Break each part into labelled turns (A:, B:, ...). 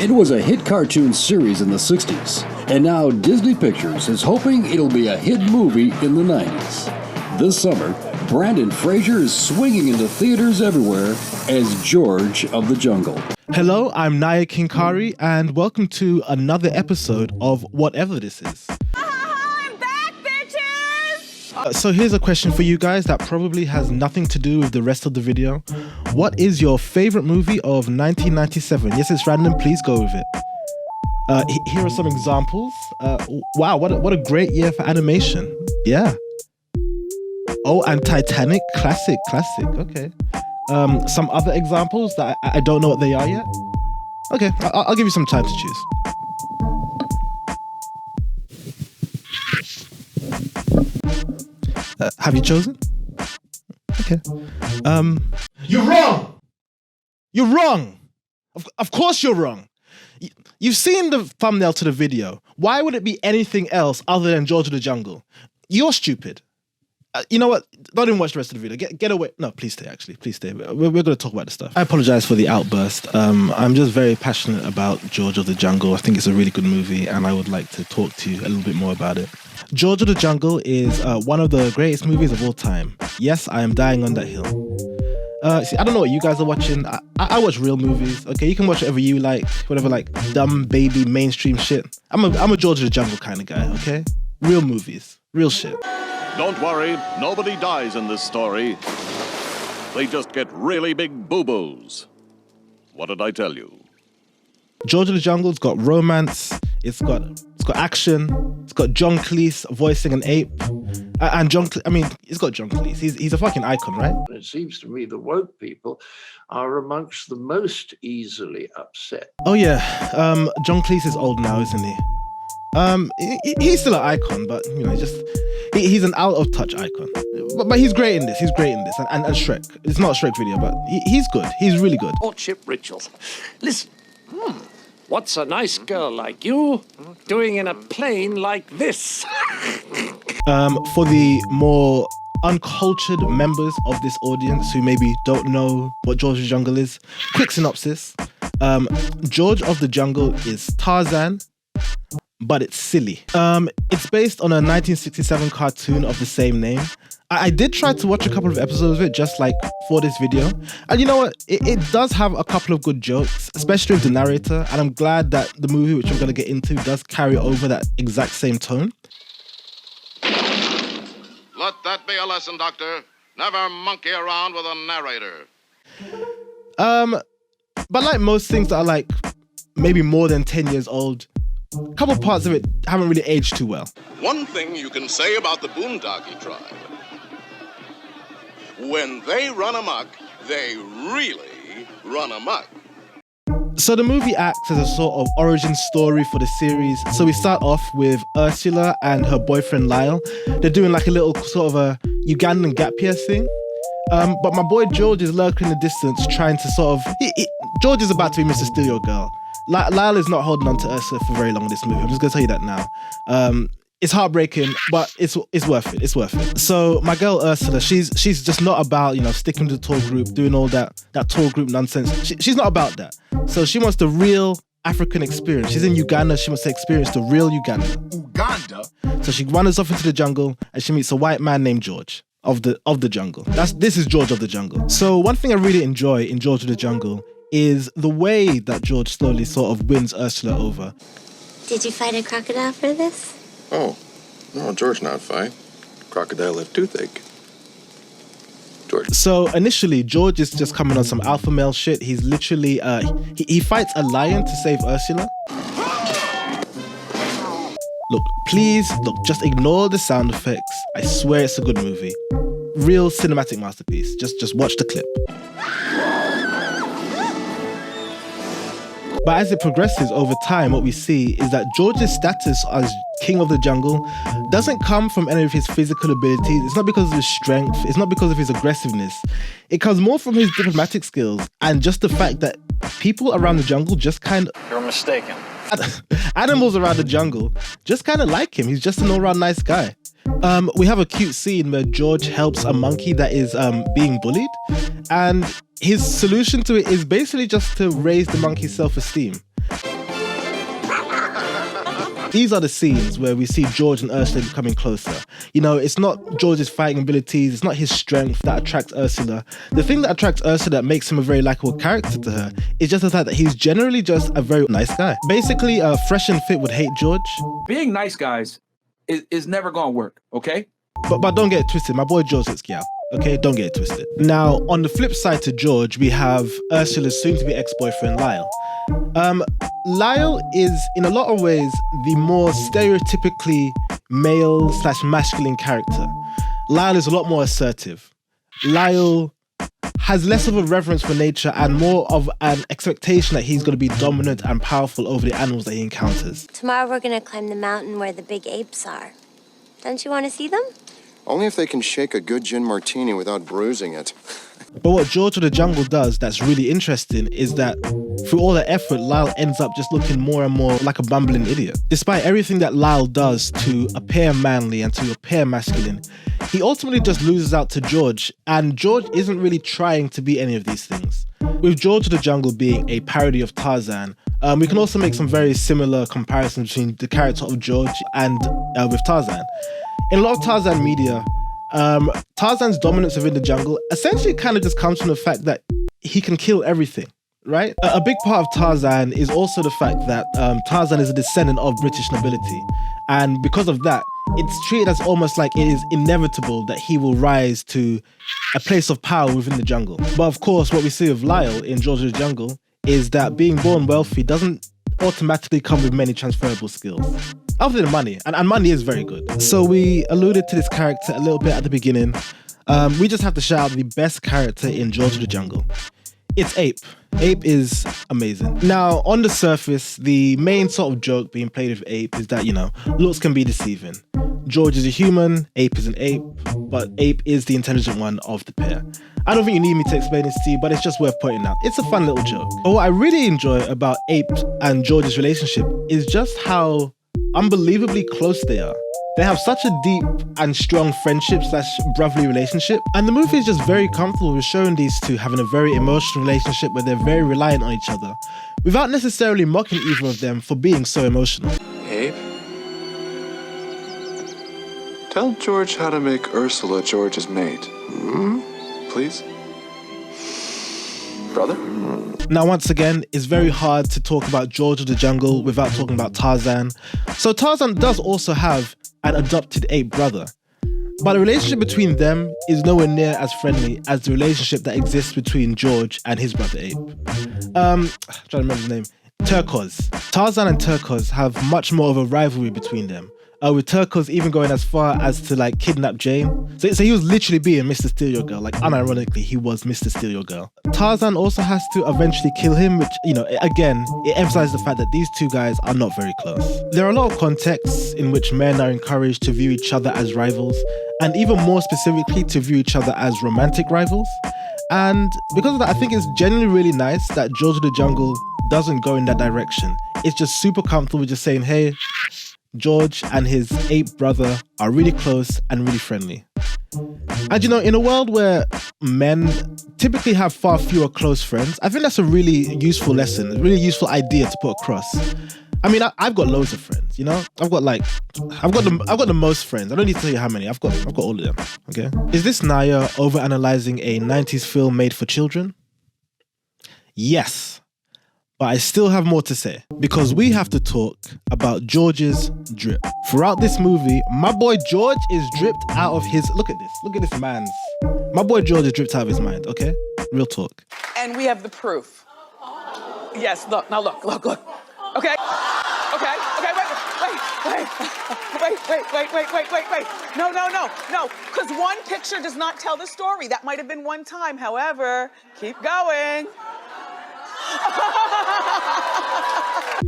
A: It was a hit cartoon series in the 60s, and now Disney Pictures is hoping it'll be a hit movie in the 90s. This summer, Brendan Fraser is swinging into theaters everywhere as George of the Jungle.
B: Hello, I'm King-Khari, and welcome to another episode of Whatever This Is.
C: I'm back, bitches!
B: So here's a question for you guys that probably has nothing to do with the rest of the video. What is your favorite movie of 1997? Yes, it's random, please go with it. Here are some examples. Wow, what a great year for animation. Yeah. Oh, and Titanic, classic, okay. Some other examples that I don't know what they are yet. Okay, I'll give you some time to choose. Have you chosen? Okay. You're wrong! You're wrong! Of course you're wrong! You've seen the thumbnail to the video. Why would it be anything else other than George of the Jungle? You're stupid. You know what? Don't even watch the rest of the video. Get away. No, please stay, actually. Please stay. We're going to talk about this stuff. I apologize for the outburst. I'm just very passionate about George of the Jungle. I think it's a really good movie, and I would like to talk to you a little bit more about it. George of the Jungle is one of the greatest movies of all time. Yes, I am dying on that hill. See, I don't know what you guys are watching. I watch real movies. Okay, you can watch whatever you like, whatever like dumb baby mainstream shit. I'm a George of the Jungle kind of guy. Okay, real movies, real shit.
D: Don't worry, nobody dies in this story. They just get really big boo-boos. What did I tell you?
B: George of the Jungle's got romance, it's got action, it's got John Cleese voicing an ape. And it's got John Cleese. He's a fucking icon, right?
E: It seems to me the woke people are amongst the most easily upset.
B: Oh yeah, John Cleese is old now, isn't he? He's still an icon, but you know, he's an out of touch icon. But he's great in this. And Shrek. It's not a Shrek video, but he's good. He's really good.
F: Courtship rituals. Listen, what's a nice girl like you doing in a plane like this?
B: For the more uncultured members of this audience who maybe don't know what George of the Jungle is, quick synopsis. George of the Jungle is Tarzan, but it's silly. It's based on a 1967 cartoon of the same name. I did try to watch a couple of episodes of it just like for this video. And you know what? It does have a couple of good jokes, especially with the narrator. And I'm glad that the movie, which I'm going to get into, does carry over that exact same tone.
D: Let that be a lesson, Doctor. Never monkey around with a narrator.
B: But like most things that are like maybe more than 10 years old, a couple parts of it haven't really aged too well.
D: One thing you can say about the Boondockie tribe. When they run amok, they really run amok.
B: So the movie acts as a sort of origin story for the series. So we start off with Ursula and her boyfriend Lyle. They're doing like a little sort of a Ugandan gap year thing. But my boy George is lurking in the distance trying to sort of... George is about to be Mr. Steal Your Girl. Lyle is not holding on to Ursula for very long in this movie. I'm just going to tell you that now. It's heartbreaking, but it's worth it. It's worth it. So my girl Ursula, she's just not about, sticking to the tour group, doing all that tour group nonsense. She's not about that. So she wants the real African experience. She's in Uganda. She wants to experience the real Uganda.
G: Uganda?
B: So she wanders off into the jungle and she meets a white man named George of the jungle. This is George of the Jungle. So one thing I really enjoy in George of the Jungle is the way that George slowly sort of wins Ursula over.
H: Did you fight a crocodile for this?
G: Oh, no, George not fight. Crocodile have toothache. George.
B: So initially, George is just coming on some alpha male shit. He's literally, he fights a lion to save Ursula. Look, just ignore the sound effects. I swear it's a good movie. Real cinematic masterpiece. Just watch the clip. But as it progresses over time, what we see is that George's status as King of the Jungle doesn't come from any of his physical abilities. It's not because of his strength. It's not because of his aggressiveness. It comes more from his diplomatic skills and just the fact that people around the jungle just kind of...
F: You're mistaken.
B: Animals around the jungle just kind of like him. He's just an all-round nice guy. We have a cute scene where George helps a monkey that is being bullied, and his solution to it is basically just to raise the monkey's self-esteem. These are the scenes where we see George and Ursula becoming closer. You know, it's not George's fighting abilities, it's not his strength that attracts Ursula. The thing that attracts Ursula that makes him a very likable character to her is just the fact that he's generally just a very nice guy. Basically, Fresh and Fit would hate George.
I: Being nice guys is never gonna work, okay?
B: But don't get it twisted, my boy George is gal. Okay, don't get it twisted. Now, on the flip side to George, we have Ursula's soon-to-be ex-boyfriend, Lyle. Lyle is, in a lot of ways, the more stereotypically male/masculine character. Lyle is a lot more assertive. Lyle has less of a reverence for nature and more of an expectation that he's going to be dominant and powerful over the animals that he encounters.
H: Tomorrow we're going to climb the mountain where the big apes are. Don't you want to see them?
G: Only if they can shake a good gin martini without bruising it.
B: But what George of the Jungle does that's really interesting is that through all the effort, Lyle ends up just looking more and more like a bumbling idiot. Despite everything that Lyle does to appear manly and to appear masculine, he ultimately just loses out to George, and George isn't really trying to be any of these things. With George of the Jungle being a parody of Tarzan, we can also make some very similar comparisons between the character of George and with Tarzan. In a lot of Tarzan media, Tarzan's dominance within the jungle essentially kind of just comes from the fact that he can kill everything, right? A big part of Tarzan is also the fact that Tarzan is a descendant of British nobility. And because of that, it's treated as almost like it is inevitable that he will rise to a place of power within the jungle. But of course, what we see of Lyle in George of the Jungle is that being born wealthy doesn't automatically come with many transferable skills. Other than money, and money is very good. So we alluded to this character a little bit at the beginning. We just have to shout out the best character in George of the Jungle. It's Ape. Ape is amazing. Now, on the surface, the main sort of joke being played with Ape is that, you know, looks can be deceiving. George is a human, Ape is an ape, but Ape is the intelligent one of the pair. I don't think you need me to explain this to you, but it's just worth pointing out. It's a fun little joke. But what I really enjoy about Ape and George's relationship is just how unbelievably close they are. They have such a deep and strong friendship/brotherly relationship, and the movie is just very comfortable with showing these two having a very emotional relationship where they're very reliant on each other, without necessarily mocking either of them for being so emotional.
G: Abe? Tell George how to make Ursula George's mate. Please? Brother?
B: Now, once again, it's very hard to talk about George of the Jungle without talking about Tarzan. So Tarzan does also have an adopted ape brother, but the relationship between them is nowhere near as friendly as the relationship that exists between George and his brother Ape. I'm trying to remember his name. Turquoise. Tarzan and Turquoise have much more of a rivalry between them. With Turquoise even going as far as to like kidnap Jane. So he was literally being Mr. Steal Your Girl. Like unironically, he was Mr. Steal Your Girl. Tarzan also has to eventually kill him, which, you know, again, it emphasizes the fact that these two guys are not very close. There are a lot of contexts in which men are encouraged to view each other as rivals, and even more specifically to view each other as romantic rivals. And because of that, I think it's genuinely really nice that George of the Jungle doesn't go in that direction. It's just super comfortable with just saying, hey, George and his ape brother are really close and really friendly. And you know, in a world where men typically have far fewer close friends, I think that's a really useful lesson, a really useful idea to put across. I mean, I've got loads of friends, you know? I've got the most friends. I don't need to tell you how many. I've got all of them, okay? Is this Naya overanalyzing a 90s film made for children? Yes. But I still have more to say, because we have to talk about George's drip. Throughout this movie, my boy George is dripped out of his... Look at this man's... My boy George is dripped out of his mind, okay? Real talk.
C: And we have the proof. Yes, look, now look. Okay, wait. No. Because one picture does not tell the story. That might have been one time. However, keep going.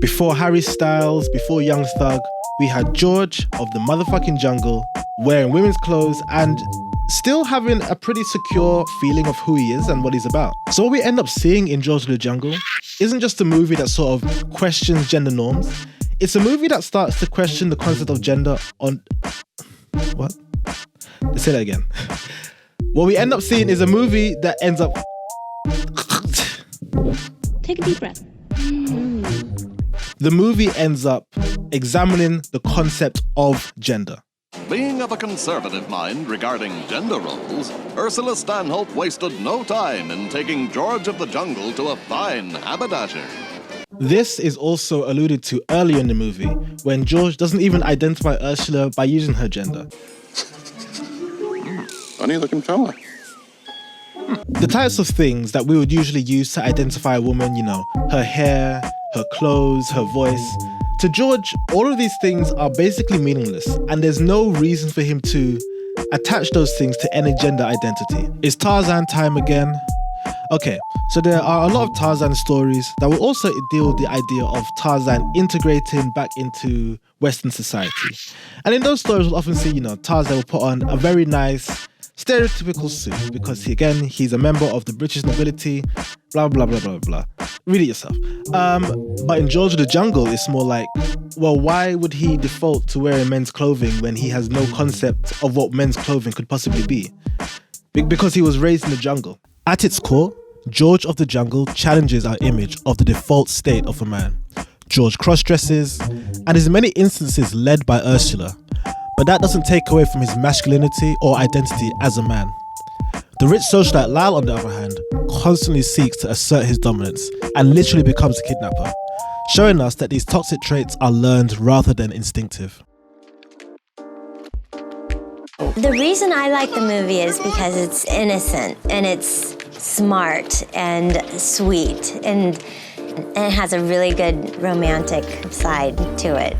B: Before Harry Styles, before Young Thug, we had George of the motherfucking jungle wearing women's clothes and still having a pretty secure feeling of who he is and what he's about. So what we end up seeing in George of the Jungle isn't just a movie that sort of questions gender norms. It's a movie that starts to question the concept of gender on... What? Let's say that again. What we end up seeing is a movie that ends up...
H: Take a deep breath.
B: The movie ends up examining the concept of gender.
D: Being of a conservative mind regarding gender roles, Ursula Stanhope wasted no time in taking George of the Jungle to a fine haberdasher.
B: This is also alluded to earlier in the movie, when George doesn't even identify Ursula by using her gender.
G: Funny looking fella.
B: The types of things that we would usually use to identify a woman, her hair, her clothes, her voice. To George, all of these things are basically meaningless, and there's no reason for him to attach those things to any gender identity. Is Tarzan time again? Okay, so there are a lot of Tarzan stories that will also deal with the idea of Tarzan integrating back into Western society. And in those stories, we'll often see, Tarzan will put on a very nice, stereotypical suit because, he's a member of the British nobility, blah, blah, blah, blah, blah. Read it yourself. But in George of the Jungle, it's more like, well, why would he default to wearing men's clothing when he has no concept of what men's clothing could possibly be? Because he was raised in the jungle. At its core, George of the Jungle challenges our image of the default state of a man. George cross-dresses and is in many instances led by Ursula, but that doesn't take away from his masculinity or identity as a man. The rich socialite Lyle, on the other hand, constantly seeks to assert his dominance and literally becomes a kidnapper, showing us that these toxic traits are learned rather than instinctive.
H: The reason I like the movie is because it's innocent and it's smart and sweet and it has a really good romantic side to it.